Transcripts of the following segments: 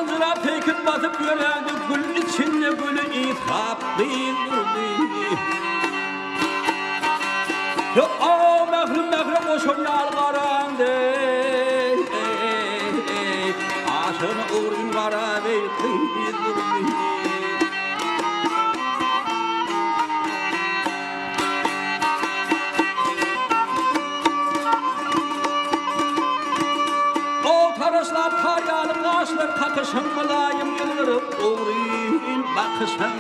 Tomlancılar pekit batıp yönendi, gül içinde gülü ithap bildirdi. Yok o mehrim boşum yalvarandı, aşığını uğrun vara bildirdi. Karışlar karyalı kaşlar kakışın mülayim yıldırıp uğrayın bakışın.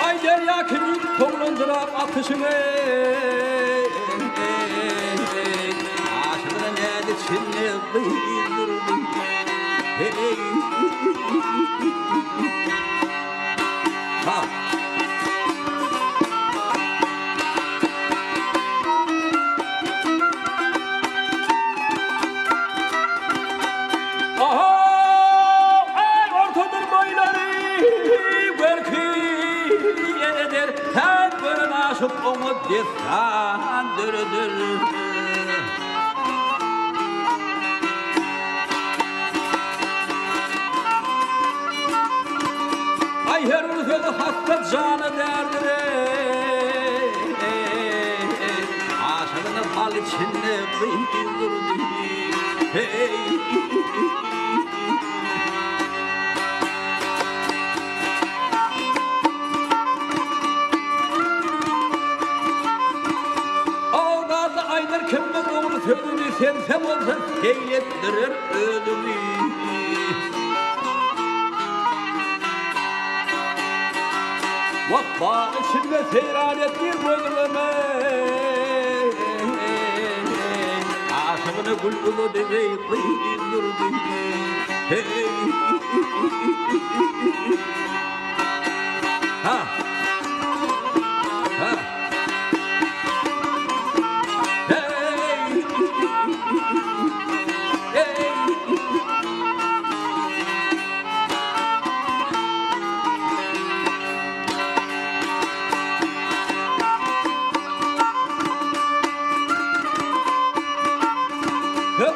Ay derya kimin toğlundurap atışını, aşığına neydi çinli bildirdi. Ha. Aşık onu defandırdır. Ay her ülkede hakka canı derdir. Aşığını hal içinde bildirdi. Hey. Kimde doğru sözünü sen olsa seylettirir ölümü. Vakfa içinde seyran ettir gözüme, aşığını gülgülü demeyi kıydırdı. Hey. Ha. Ha.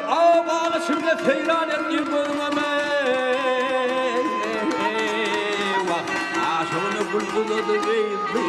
Ağabey şimdi seyran ettim gözüme, aşığını bulbuladı ve bildirdi.